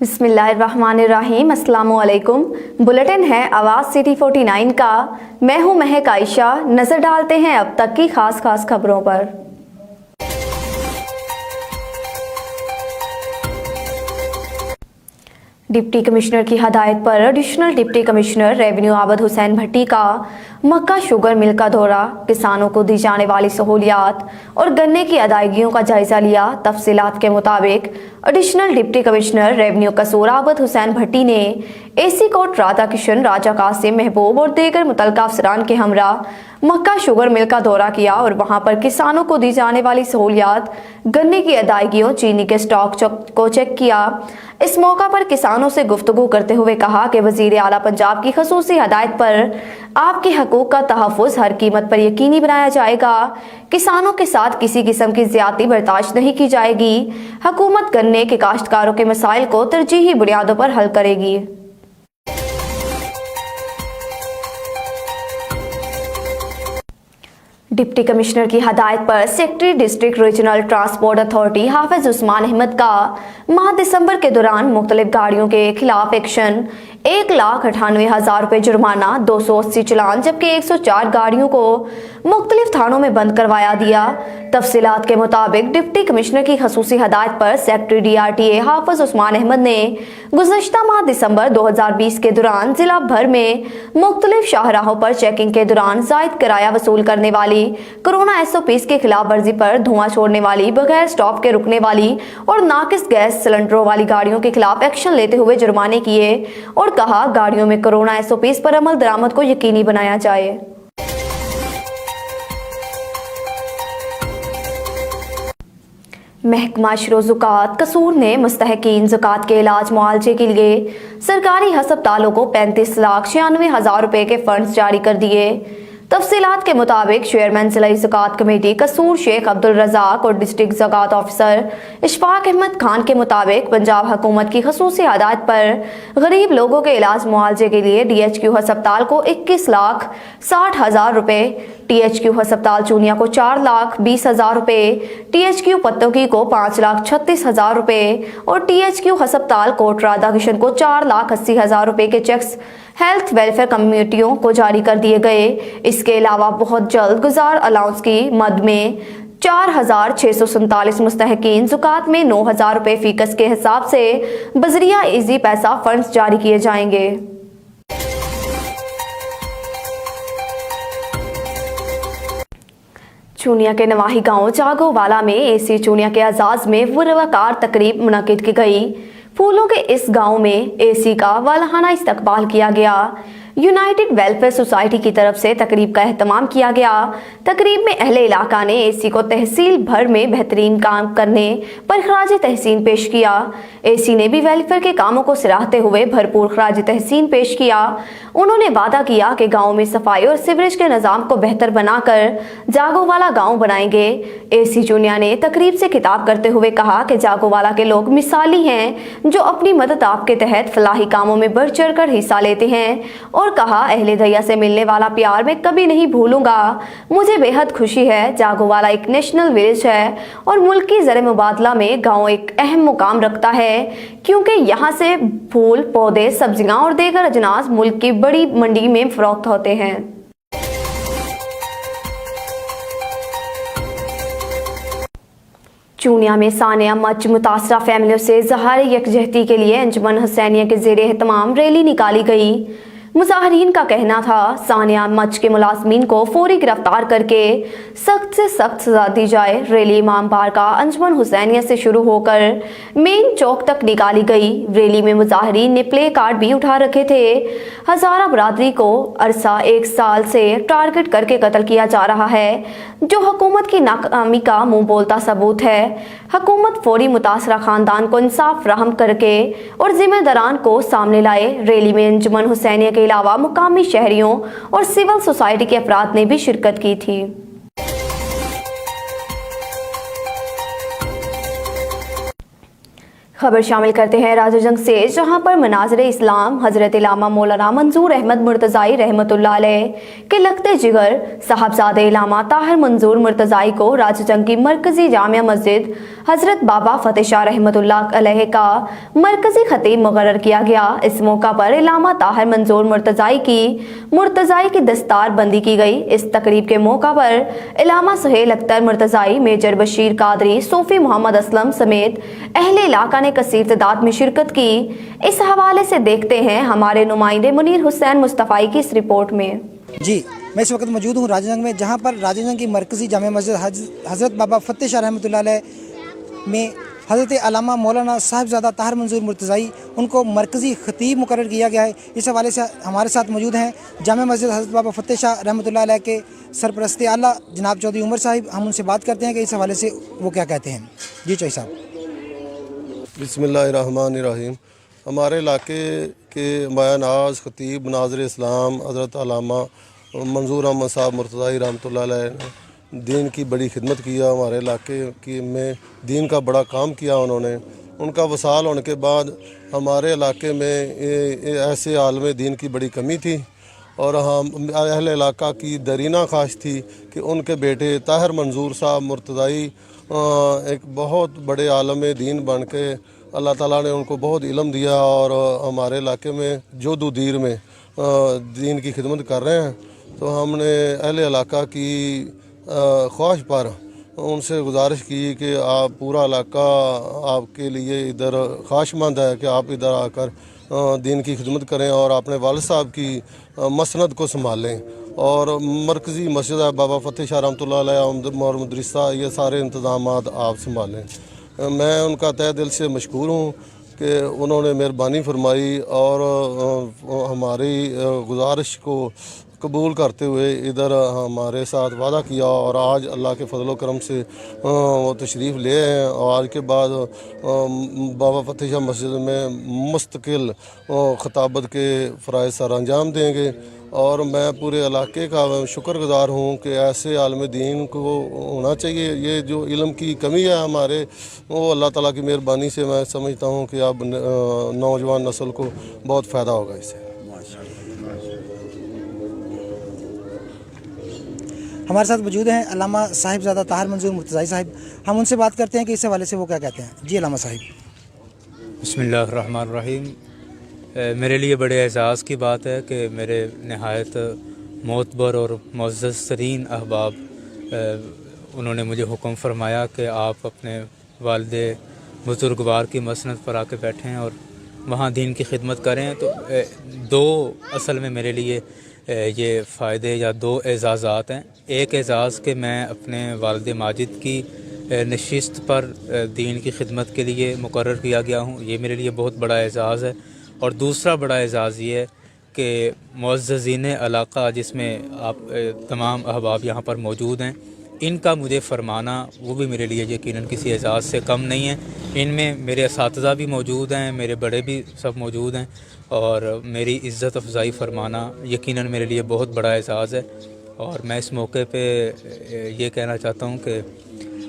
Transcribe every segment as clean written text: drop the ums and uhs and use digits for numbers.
बिस्मिल्लाहिर्रहमानिर्रहीम। अस्सलामुअलैकुम। बुलेटिन है आवाज़ सिटी 49 का। मैं हूं महक आयशा। नजर डालते हैं अब तक की खास खबरों पर। डिप्टी कमिश्नर की हदायत पर additional deputy commissioner revenue Abid Hussain Bhatti का मक्का शुगर मिल का दौरा, किसानों को दी जाने वाली सहूलियात और गन्ने की अदायगियों का जायजा लिया। तफसीलात के मुताबिक एडिशनल डिप्टी कमिश्नर रेवेन्यू कसूर आबद हुसैन भट्टी ने एसी कोर्ट राधा किशन, राजा कासिम, महबूब और दीगर मुतल्लिका अफसरान के हमरा मक्का शुगर मिल का दौरा किया और वहां पर किसानों को दी जाने वाली सहूलियात, गन्ने की अदायगियों, चीनी के स्टॉक को चेक किया। इस मौका पर किसानों से गुफ्तगू करते हुए कहा कि वजीर आला पंजाब की खसूसी हदायत पर आपके हकूक का तहफ़्फ़ुज़ हर कीमत पर यकीनी बनाया जाएगा। किसानों के साथ किसी किस्म की ज़्यादती बर्दाश्त नहीं की जाएगी। हुकूमत गन्ने के काश्तकारों के मसाइल को तरजीही बुनियादों पर हल करेगी। डिप्टी कमिश्नर की हदायत पर secretary district regional transport authority Hafiz Usman Ahmad का माह दिसंबर के दौरान मुख्तलिफ गाड़ियों के खिलाफ एक्शन, 1,98,000 रुपये जुर्माना, 280 चलान, जबकि 104 गाड़ियों को मुख्तलिफ थानों में बंद करवाया दिया। तफसीलात के मुताबिक डिप्टी कमिश्नर की खसूसी हदायत पर सेक्रेटरी DRTA हाफिज उस्मान अहमद ने गुज़श्ता माह दिसंबर 2020 के दौरान जिला भर में मुख्तलिफ शाहराहों पर चेकिंग के दौरान जायद किराया वसूल करने वाली, कोरोना SOPs के खिलाफ वर्जी पर धुआं छोड़ने वाली, बगैर स्टॉप के रुकने वाली और नाकिस गैस सिलेंडरों वाली गाड़ियों के खिलाफ एक्शन लेते हुए जुर्माने किए और कहा गाड़ियों में कोरोना SOPs पर अमल दरामद को यकीनी बनाया जाए। महकमा शरो ज़कात कसूर ने मुस्तहकीन ज़कात के इलाज मुआलजे के लिए सरकारी हस्पतालों को 35,96,000 रुपये के फंड्स जारी कर दिए। तफसीलात के मुताबिक चेयरमैन जिला ज़कात कमेटी कसूर शेख अब्दुल रज़ाक और डिस्ट्रिक्ट ज़कात ऑफिसर इशफाक अहमद खान के मुताबिक पंजाब हुकूमत की खसूसी हदायत पर गरीब लोगों के इलाज मुआलजे के लिए DHQ हस्पताल को 21,60,000 रुपये, THQ हस्पताल चूनिया को 4,20,000 रुपये, THQ पत्तोकी को 5,36,000 रुपये और THQ हस्पताल कोट राधा किशन को 4,80,000 रुपये के चेक्स हेल्थ वेलफेयर कम्युनिटियों को जारी कर दिए गए। इसके अलावा बहुत जल्द गुजार अलाउंस की मद में 4,647 मुस्तहकीन ज़कात में 9,000 रुपये फीकस के हिसाब से बजरिया इजी पैसा फंड्स जारी किए जाएंगे। चूनिया के नवाही गांव जागोवाला में AC चूनिया के एजाज में पुरवकार तकरीब मुनक़िद की गई। फूलों के इस गांव में AC का वालहाना इस्तकबाल किया गया। यूनाइटेड वेलफेयर सोसाइटी की तरफ से तकरीब का एहतमाम किया गया। तकरीब में अहले इलाका ने AC को तहसील भर में बेहतरीन काम करने पर खराज तहसीन पेश किया। AC ने भी वेलफेयर के कामों को सराहते हुए भरपूर खराज तहसीन पेश किया। उन्होंने वादा किया कि गांव में सफाई और सीवरेज के निज़ाम को बेहतर बनाकर जागोवाला गांव बनाएंगे। AC चूनिया ने तकरीब से खिताब करते हुए कहा कि जागोवाला के लोग मिसाली हैं जो अपनी मदद आपके तहत फलाही कामों में बढ़ चढ़ कर हिस्सा लेते हैं और कहा अहले दैया से मिलने वाला प्यार मैं कभी नहीं भूलूंगा। मुझे बेहद खुशी है। जागोवाला एक नेशनल विलेज है और मुल्की ज़र मुबादला में गांव एक अहम मुकाम रखता है क्योंकि यहाँ से फूल, पौधे, सब्जियां और दीगर अजनास मुल्क की बड़ी मंडी में फरोख्त होते हैं। चूनिया में सानिया मच मुतासरा फैमिलियों से ज़हार यकजहती के लिए अंजुमन हुसैनिया के ज़ेरे एहतमाम रैली निकाली गई। मुजाहरीन का कहना था सानिया मच के मुलाजमीन को फौरी गिरफ्तार करके सख्त से सख्त सजा दी जाए। रैली इमाम बारगाह अंजुमन हुसैनिया से शुरू होकर मेन चौक तक निकाली गई। रैली में मुजाहरीन ने प्ले कार्ड भी उठा रखे थे। हजारा बरादरी को अरसा 1 साल से टारगेट करके कत्ल किया जा रहा है जो हुकूमत की नाकामी का मुंह बोलता सबूत है। हुकूमत फौरी मुतासरा खानदान को इंसाफ फराहम करके और जिम्मेदारान को सामने लाए। रैली में अंजुमन हुसैनिया के अलावा मुकामी शहरियों और सिविल सोसाइटी के अफराद ने भी शिरकत की थी। खबर शामिल करते हैं राजजंग से, जहां पर मनाज़िर इस्लाम हज़रत इलामा मौलाना मंजूर अहमद मुर्तज़ाई रहमतुल्लाह अलैह के लखते जिगर साहबजादे इलामा ताहिर मंजूर मुर्तज़ाई को राजजंग की मरकजी जामिया मस्जिद हज़रत बाबा फतेह शाह रहमतुल्लाह अलैह का मरकजी खतीब मुकर्रर किया गया। इस मौका पर इलामा ताहिर मंजूर मुर्तज़ाई की दस्तार बंदी की गई। इस तकरीब के मौका पर इलामा सुहेल अख्तर मुर्तज़ाई, मेजर बशीर कादरी, सूफी मोहम्मद असलम समेत अहले इलाका ने कसीर तादाद में शिरकत की। इस हवाले से देखते हैं हमारे नुमाइंदे मुनीर हुसैन मुस्तफ़ाई की इस रिपोर्ट में। जी, मैं इस वक्त मौजूद हूँ राजजंग में, जहाँ पर राजजंग की मरकज़ी जामिया मस्जिद हज़रत बाबा फतेह शाह रहमतुल्लाह अलैह में हज़रत अल्लामा मौलाना साहिबज़ादा ताहिर मंजूर मुर्तज़ाई उनको मरकज़ी ख़तीब मुकर्रर किया गया है। इस हवाले से हमारे साथ मौजूद हैं जामिया मस्जिद हज़रत बाबा फतेह शाह रहमतुल्लाह अलैह के सरपरस्ते आला जनाब चौधरी उमर साहिब। हम उनसे बात करते हैं कि इस हवाले से वो क्या कहते हैं। जी चौधरी साहब। बिस्मिल्लाहिर्रहमानिर्रहीम। हमारे इलाके के मायानाज ख़तीब नाज़िर इस्लाम हज़रत अल्लामा मंजूर अहमद साहब मुर्तज़ाई रहमतुल्लाह अलैह ने दीन की बड़ी खिदमत किया। हमारे इलाके की में दीन का बड़ा काम किया उन्होंने। उनका वसाल होने के बाद हमारे इलाके में ऐसे आलम दीन की बड़ी कमी थी और हम अहले इलाका की दरीना ख्वाहिश थी कि उनके बेटे ताहिर मंजूर साहब मुर्तज़ाई एक बहुत बड़े आलम दीन बन के अल्लाह ताला ने उनको बहुत इल्म दिया और हमारे इलाके में जोदू दीर में दीन की खिदमत कर रहे हैं। तो हमने अहले इलाका की ख्वाहिश पर उनसे गुजारिश की कि आप पूरा इलाका आपके लिए इधर ख्वाहिशमंद है कि आप इधर आकर दीन की खिदमत करें और अपने वालिद साहब की मसनद को संभालें और मरकज़ी मस्जिद है बाबा फतेह शाह रहमतुल्लाह अलैह और मदरसा, ये सारे इंतज़ाम आप संभालें। मैं उनका तहे दिल से मशकूर हूँ कि उन्होंने मेहरबानी फरमाई और हमारी गुजारिश को कबूल करते हुए इधर हमारे साथ वादा किया और आज अल्लाह के फजल करम से वो तशरीफ़ ले हैं और आज के बाद बाबा फतेह शाह मस्जिद में मुस्तकिल ख़ताबत के फ़राइज़ सर अंजाम देंगे। और मैं पूरे इलाके का शुक्रगुज़ार हूँ कि ऐसे आलम दीन को होना चाहिए। ये जो इल्म की कमी है हमारे, वो अल्लाह ताला की मेहरबानी से मैं समझता हूँ कि अब नौजवान नस्ल को बहुत फ़ायदा होगा इससे। हमारे साथ मौजूद हैं अल्लामा साहिबज़ादा ताहिर मंजूर मुर्तज़ाई साहिब। हम उनसे बात करते हैं कि इस हवाले से वो क्या कहते हैं। जी अल्लामा साहिब। बिस्मिल्लाहिर्रहमानिर्रहीम। मेरे लिए बड़े एज़ाज़ की बात है कि मेरे नहायत मोतबर और मुअज़्ज़ज़ तरीन अहबाब उन्होंने मुझे हुक्म फरमाया कि आप अपने वालिदे बुज़ुर्गवार की मसनद पर आके बैठें और वहाँ दीन की खिदमत करें। तो दो असल में मेरे लिए ये फ़ायदे या दो एज़ाज़ात हैं। एक एज़ाज़ कि मैं अपने वालिद माजिद की नशिस्त पर दीन की खिदमत के लिए मुकर्रर किया गया हूँ, ये मेरे लिए बहुत बड़ा एज़ाज़ है। और दूसरा बड़ा एज़ाज़ ये है कि मुअज़्ज़ज़ीन इलाक़ा जिसमें आप तमाम अहबाब यहाँ पर मौजूद हैं, इनका मुझे फरमाना वो भी मेरे लिए यकीनन किसी एज़ाज़ से कम नहीं है। इनमें मेरे असातिज़ा भी मौजूद हैं, मेरे बड़े भी सब मौजूद हैं और मेरी इज़्ज़त अफ़ज़ाई फरमाना यकीनन मेरे लिए बहुत बड़ा एज़ाज़ है। और मैं इस मौके पे ये कहना चाहता हूँ कि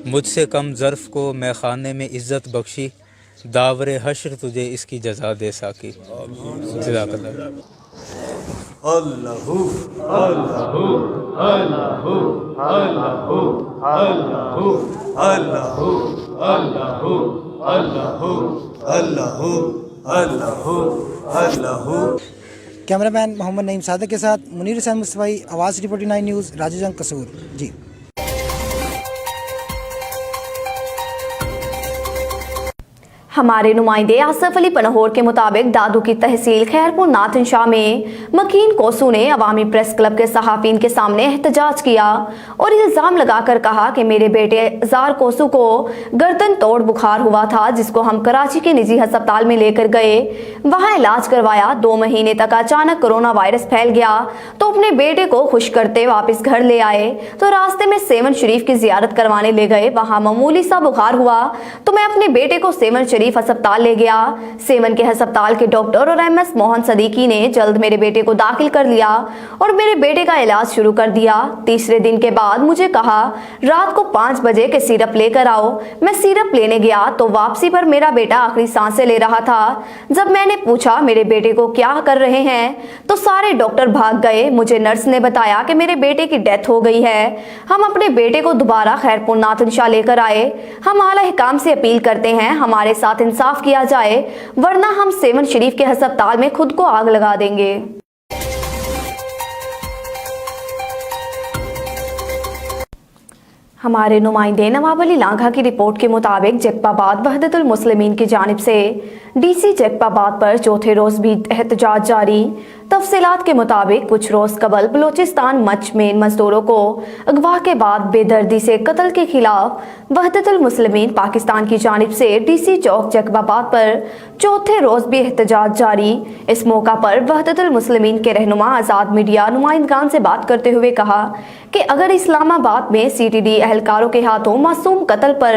मुझसे कम ज़र्फ़ को मैं ख़ाने में इज़्ज़त बख्शी, दावरे हश्र तुझे इसकी जज़ा दे साकी। अल्लाहु अल्लाहु अल्लाहु अल्लाहु अल्लाहु अल्लाहु अल्लाहु अल्लाहु अल्लाहु अल्लाहु अल्लाहु। कैमरामैन मोहम्मद नईम सादक के साथ मुनीर हुसैन मुस्तफ़ाई, आवाज़ 49 न्यूज़, राजजंग कसूर। जी। हमारे नुमाइंदे आसफ अली पनहोर के मुताबिक दादू की तहसील खैरपुर नातिन शाह में मकीन कोसू ने अवामी प्रेस क्लब के सहाफ़ीन के सामने एहतजाज किया और इल्ज़ाम लगाकर कहा कि मेरे बेटे जार कोसू को गर्दन तोड़ बुखार हुआ था, जिसको हम कराची के निजी अस्पताल में लेकर गए, वहां इलाज करवाया। 2 महीने तक अचानक कोरोना वायरस फैल गया तो अपने बेटे को खुश करते वापस घर ले आए तो रास्ते में सेवन शरीफ की जियारत करवाने ले गए। वहां मामूली सा बुखार हुआ तो मैं अपने बेटे को सेवन अस्पताल ले गया। सेवन के अस्पताल के डॉक्टर और एमएस मोहन सदीकी ने जल्द मेरे बेटे को दाखिल कर लिया और मेरे बेटे का इलाज शुरू कर दिया। तीसरे दिन के बाद मुझे कहा रात को 5 बजे के सिरप लेकर आओ। मैं सिरप लेने गया तो वापसी पर मेरा बेटा आखिरी सांसें ले रहा था। जब मैंने पूछा मेरे बेटे को क्या कर रहे हैं तो सारे डॉक्टर भाग गए। मुझे नर्स ने बताया कि मेरे बेटे की डेथ हो गई है। हम अपने बेटे को दोबारा खैरपुर नाथ इंशा लेकर आए। हम आला हिकाम से अपील करते हैं हमारे साथ इंसाफ किया जाए, वरना हम सेवन शरीफ के अस्पताल में खुद को आग लगा देंगे। हमारे नुमाइंदे नवाब अली लांघा की रिपोर्ट के मुताबिक जैकबाबाद वहदतुल मुस्लिमीन की जानिब से डीसी जैकबाबाद पर चौथे रोज भी एहतजाज जारी। तफसीलात के मुताबिक कुछ रोज कबल बलूचिस्तान मच में मजदूरों को अगवा के बाद बेदर्दी से कत्ल के खिलाफ वहदतुल मुस्लिमीन पाकिस्तान की जानिब से डीसी चौक जैकबाबाद पर चौथे रोज भी एहतजाज जारी। इस मौका पर वहदतुल मुस्लिमीन के रहनुमा आज़ाद मीडिया नुमाइंदगान से बात करते हुए कहा कि अगर इस्लामाबाद में CTD एहलकारों के हाथों मासूम कत्ल पर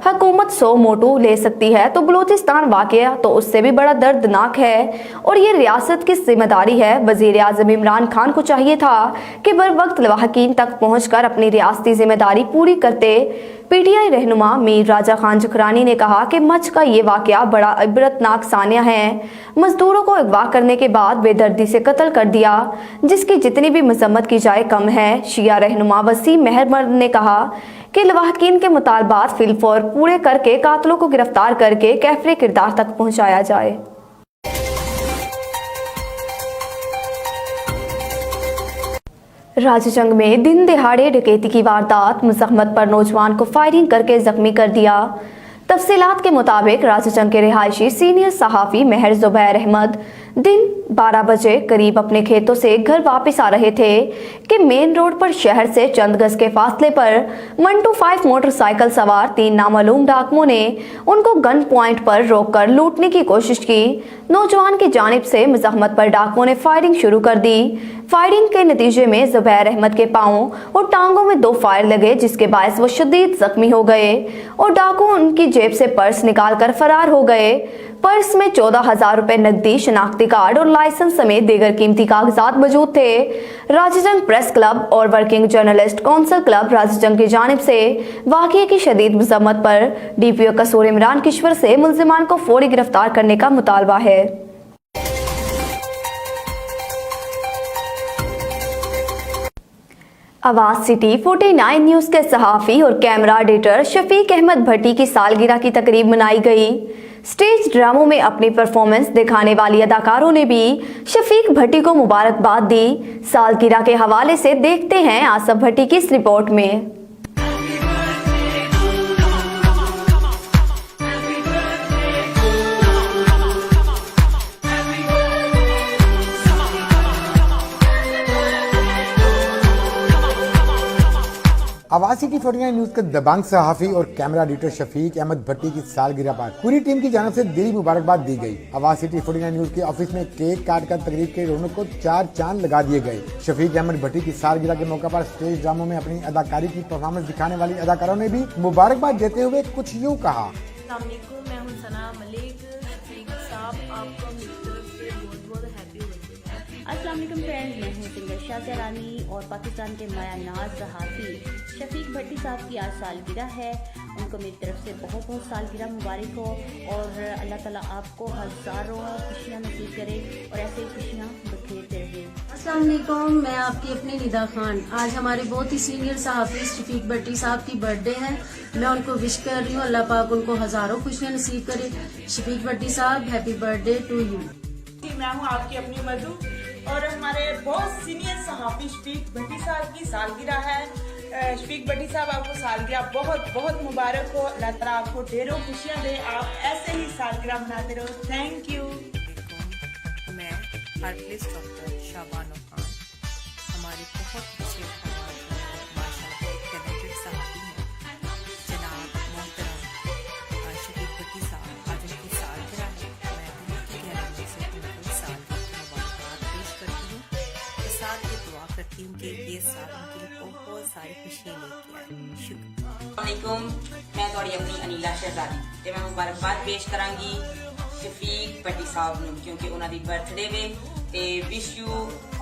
हुकूमत 100 मोटू ले सकती है तो बलूचिस्तान वाकया तो उससे भी बड़ा दर्दनाक है और ये रियासत की जिम्मेदारी है। वजीर आज़म इमरान खान को चाहिए था कि बर वक्त लवाहकीन तक पहुंचकर अपनी रियासती जिम्मेदारी पूरी करते। PTI रहनुमा मीर राजा खान जुकरानी ने कहा कि मच का ये वाकया बड़ा इबरतनाक सानिया है। मजदूरों को अगवा करने के बाद बेदर्दी से कत्ल कर दिया, जिसकी जितनी भी मजम्मत की जाए कम है। शिया रहनुमा वसीम मेहरमर्द ने कहा कि लवाहकीन के मुतालबात फिलफौर पूरे करके कातलों को गिरफ्तार करके कैफरे किरदार तक पहुंचाया जाए। राजजंग में दिन दिहाड़े डकैती की वारदात, मुजम्मत पर नौजवान को फायरिंग करके जख्मी कर दिया। तफसीलात के मुताबिक राजजंग के रिहायशी सीनियर सहाफ़ी महर जुबैर अहमद दिन 12 बजे करीब अपने खेतों से घर वापस आ रहे थे कि मेन रोड पर शहर से चंद गज के फासले पर 125 मोटरसाइकिल सवार 3 नामालूम डाकुओं ने उनको गन पॉइंट पर रोककर लूटने की कोशिश की। नौजवान की जानिब से मुजम्मत पर डाकुओं ने फायरिंग शुरू कर दी। फायरिंग के नतीजे में जुबैर अहमद के पांवों और टांगों में 2 फायर लगे, जिसके बायस वो शदीद जख्मी हो गए और डाकू उनकी जेब से पर्स निकालकर फरार हो गए। पर्स में 14,000 रुपए नकदी, शनाख्ती कार्ड और लाइसेंस समेत दीगर कीमती कागजात मौजूद थे। राजजंग प्रेस क्लब और वर्किंग जर्नलिस्ट काउंसिल क्लब राजजंग की जानिब से वाक़ये की शदीद मजम्मत पर DPO कसूर इमरान किश्वर से मुल्जिमान को फौरी गिरफ्तार करने का मुतालबा है। आवाज सिटी 49 न्यूज के सहाफ़ी और कैमरा एडिटर शफीक अहमद भट्टी की सालगिरह की तकरीब मनाई गई। स्टेज ड्रामों में अपनी परफॉर्मेंस दिखाने वाली अदाकारों ने भी शफीक भट्टी को मुबारकबाद दी। सालगिरह के हवाले से देखते हैं आसफ भट्टी की इस रिपोर्ट में। आवाज सिटी 49 न्यूज के दबंग सहाफ़ी और कैमरा एडिटर शफीक अहमद भट्टी की सालगिरह पर पूरी टीम की जानिब से दिली मुबारकबाद दी गई। आवाज सिटी 49 न्यूज के ऑफिस में केक काट कर तकरीब के रौनक को 4 चांद लगा दिए गए। शफीक अहमद भट्टी की सालगिरह के मौके पर स्टेज ड्रामों में अपनी अदाकारी की परफॉर्मेंस दिखाने वाली अदाकारों ने भी मुबारकबाद देते हुए कुछ यूँ कहा। मैं हूं सना मलिक। शफीक साहब आपको मेरी तरफ से बहुत हैप्पी बर्थडे। अस्सलाम वालेकुम फ्रेंड्स, मैं हूं सिंगर शाज़िया रानी और पाकिस्तान के माया नाज सहाफ़ी शफीक भट्टी साहब की आज सालगिरह है। उनको मेरी तरफ से बहुत बहुत सालगिरह मुबारक हो और अल्लाह ताला आपको हज़ारों खुशियाँ नसीब करे और ऐसे खुशियाँ बखेरते रहे। अस्सलाम वालेकुम, मैं आपकी अपनी निदा खान। आज हमारे बहुत ही सीनियर सहाफ़ी शफीक भट्टी साहब की बर्थडे है। मैं उनको विश कर रही हूँ, अल्लाह पाक उनको हज़ारों खुशियाँ नसीब करे। शफीक भट्टी साहब, हैप्पी बर्थडे टू यू। मैं हूँ आपकी अपनी मधु और हमारे बहुत सीनियर सहाफ़ी शफीक भट्टी साहब की सालगिरह है। शफीक भट्टी साहब, आपको सालगिरह बहुत बहुत मुबारक हो। अल्लाह ताला आपको ढेरों खुशियाँ दे, आप ऐसे ही सालगिरह मनाते रहो। Thank you. मैं आर्टिस्ट डॉक्टर शाबानो खान, हमारे बहुत अच्छे माशाअल्लाह टैलेंटेड सहाफ़ी हैं जनाब मोहतरम शफीक भट्टी साहब। आज उनकी सालगिरह है। मैं दिल की गहराइयों से उनको सालगिरह की मुबारकबाद पेश करती हूँ और साथ ये दुआ करती हूँ कि ये साल उनके लिए बहुत सारी खुशियाँ लेके आए। शुक्रिया। मैं थोड़ी अपनी अनीला शहजादी ते मैं मुबारकबाद पेश करांगी शफीक भट्टी साहब नूं क्योंकि उन्होंने बर्थडे वे ते wish you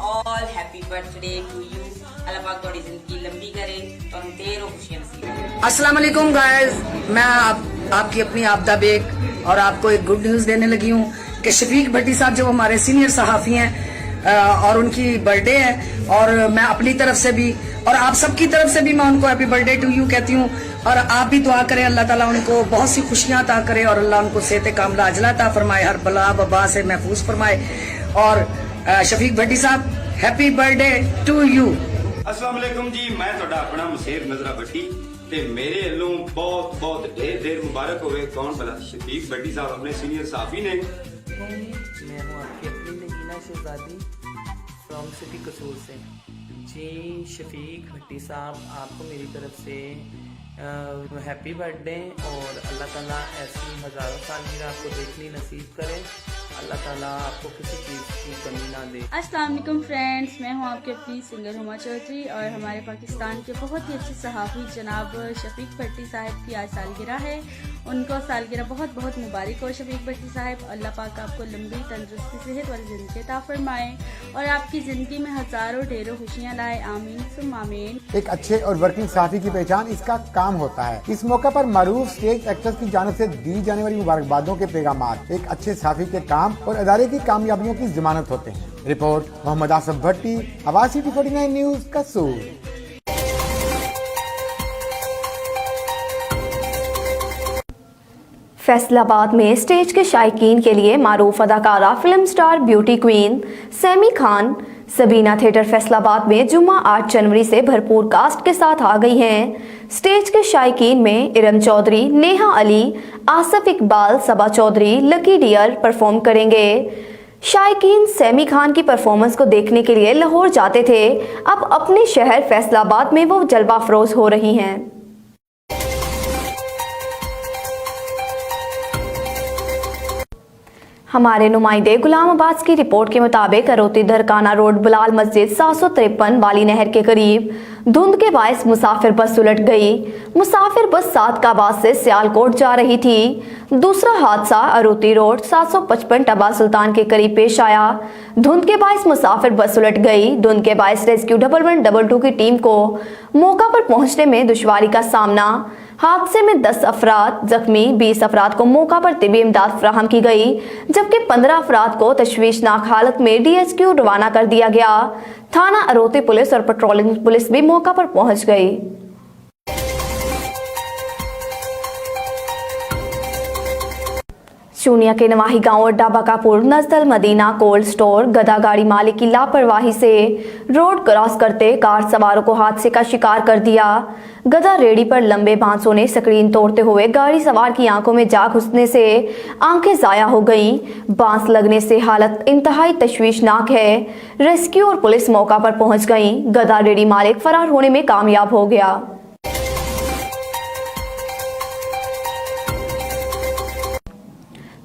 all happy birthday to you. अल्लाह पाक थोड़ी जिंदगी लंबी करे तो हम ढेरों खुशियां नसीब करें। अस्सलाम वालेकुम गाइस, मैं आपकी अपनी आबदा बेग और आपको एक गुड न्यूज देने लगी हूँ कि शफीक भट्टी साहब जो हमारे सीनियर सहाफ़ी हैं और उनकी बर्थडे है, और मैं अपनी तरफ से भी और आप सबकी तरफ से भी मैं उनको हैप्पी बर्थडे टू यू कहती हूँ। और आप भी दुआ करें अल्लाह ताला उनको बहुत सी खुशियां अता करे और अल्लाह उनको सेहत कामला अजला अता फरमाए, हर बला वबा से महफूज फरमाए। और शफीक भट्टी साहब हैप्पी बर्थडे टू यू। अस्सलाम वालेकुम जी, मैं ਤੁਹਾਡਾ ਆਪਣਾ ਮਸੇਰ ਨਜ਼ਰਾ ਭੱਟੀ ਤੇ ਮੇਰੇ ਵੱਲੋਂ ਬਹੁਤ ਬਹੁਤ ਢੇਰ ਮੁਬਾਰਕ ਹੋਵੇ। ਕੌਣ ਭਲਾ ਸ਼ਫੀਕ ਭੱਟੀ ਸਾਹਿਬ ਆਪਣੇ सीनियर सहाफ़ी ने। मैं हूँ आपकी अपनी नगीना शहजादी फ्रॉम सिटी कसूर से। जी शफीक भट्टी साहब, आपको मेरी तरफ से हैप्पी बर्थडे और अल्लाह ताला ऐसी हज़ारों सालगिरह आपको देखनी नसीब करे। अल्लाह ताला आपको किसी चीज़ की कमी ना दे। अस्सलाम वालेकुम फ्रेंड्स, मैं हूं आपके अपनी सिंगर हुमा चौधरी और हमारे पाकिस्तान के बहुत ही अच्छे सहाफ़ी जनाब शफीक भट्टी साहब की आज सालगिरह है। उनको सालगिरह बहुत बहुत मुबारक हो शफीक भट्टी साहब। अल्लाह पाक आपको लंबी तंदुरुस्ती सेहत वाली ज़िंदगी अता फरमाए और आपकी ज़िंदगी में हज़ारों ढेरों खुशियाँ लाए। आमीन सुम आमीन। एक अच्छे और वर्किंग सहाफ़ी की पहचान इसका काम होता है। इस मौका पर मारूफ स्टेज एक्टर्स की जानिब से दी जाने वाली मुबारकबादों के पैगामात एक अच्छे सहाफ़ी के काम और अदारे की कामयाबियों की जमानत होते हैं। रिपोर्ट मोहम्मद आसफ भट्टी, आवाज़ सिटी 49 न्यूज़ कसूर। फैसलाबाद में स्टेज के शायकीन के लिए मारूफ अदाकारा film star beauty queen Sami Khan Sabina theatre Faisalabad में जुम्मा 8 जनवरी से भरपूर कास्ट के साथ आ गई हैं। स्टेज के शायकीन में इरम चौधरी, नेहा अली, आसफ इकबाल, सबा चौधरी, लकी डियर परफॉर्म करेंगे। शायकीन सैमी खान की परफॉर्मेंस को देखने के लिए लाहौर जाते थे, अब अपने शहर फैसलाबाद में वो जलवा अफरोज हो रही हैं। हमारे नुमाइंदे गुलाम अब्बास की रिपोर्ट के मुताबिक अरोती दरकाना रोड बिलाल मस्जिद 753 वाली नहर के करीब धुंध के बायस मुसाफिर बस उलट गई। मुसाफिर बस सादकाबाद से सियालकोट जा रही थी। दूसरा हादसा अरोती रोड 755 टबा सुल्तान के करीब पेश आया। धुंध के बायस मुसाफिर बस उलट गई। धुंध के बायस रेस्क्यू 1122 की टीम को मौका पर पहुंचने में दुश्वारी का सामना। हादसे में 10 अफराद जख्मी, 20 अफराद को मौका पर तिबी इमदाद फराहम की गई, जबकि 15 अफराद को तशवीशनाक हालत में DHQ रवाना कर दिया गया। थाना अरोती पुलिस और पेट्रोलिंग पुलिस भी मौका पर पहुंच गई। चूनिया के नवाही गांव अड्डा बकापुर नजदल मदीना कोल्ड स्टोर गदा गाड़ी मालिक की लापरवाही से रोड क्रॉस करते कार सवारों को हादसे का शिकार कर दिया। गदा रेडी पर लंबे बांसों ने स्क्रीन तोड़ते हुए गाड़ी सवार की आंखों में जा घुसने से आंखें जाया हो गईं। बांस लगने से हालत इंतहाई तशवीशनाक है। रेस्क्यू और पुलिस मौका पर पहुंच गई। गदा रेडी मालिक फरार होने में कामयाब हो गया।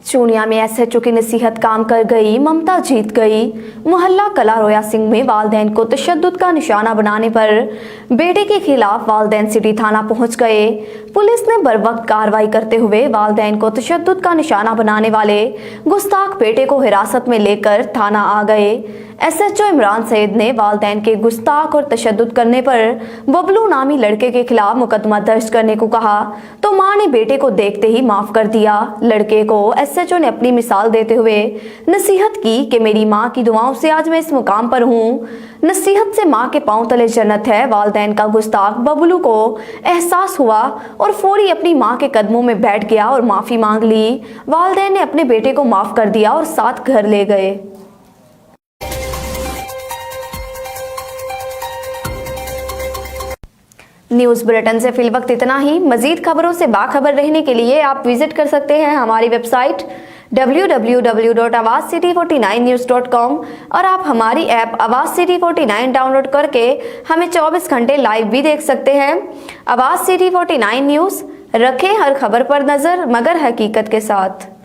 चूनिया में SHO की नसीहत काम कर गई, ममता जीत गई। मोहल्ला कला रोया सिंह में वालदैन को तशद्दुद का निशाना बनाने पर बेटे के खिलाफ वालदैन सिटी थाना पहुंच गए। पुलिस ने बरवक्त कार्रवाई करते हुए वालदैन को तशद्दुद का निशाना बनाने वाले गुस्ताख बेटे को हिरासत में लेकर थाना आ गए। SHO इमरान सईद ने वालदैन के गुस्ताख और तशद्दुद करने पर बबलू नामी लड़के के खिलाफ मुकदमा दर्ज करने को कहा, तो मां ने बेटे को देखते ही माफ कर दिया। लड़के को SHO ने अपनी मिसाल देते हुए नसीहत की कि मेरी मां की दुआओं से आज मैं इस मुकाम पर हूँ। नसीहत से मां के पांव तले जन्नत है। वालदैन का गुस्ताख बबलू को एहसास हुआ और फौरी अपनी मां के कदमों में बैठ गया और माफी मांग ली। वालदैन ने अपने बेटे को माफ कर दिया और साथ घर ले गए। न्यूज़ बुलेटिन से फिल वक्त इतना ही। मजीद खबरों से बाखबर रहने के लिए आप विजिट कर सकते हैं हमारी वेबसाइट www.awazcity49news.com और आप हमारी ऐप आवाज़ सिटी 49 डाउनलोड करके हमें 24 घंटे लाइव भी देख सकते हैं। आवाज़ सिटी 49 न्यूज़, रखें हर खबर पर नजर मगर हकीकत के साथ।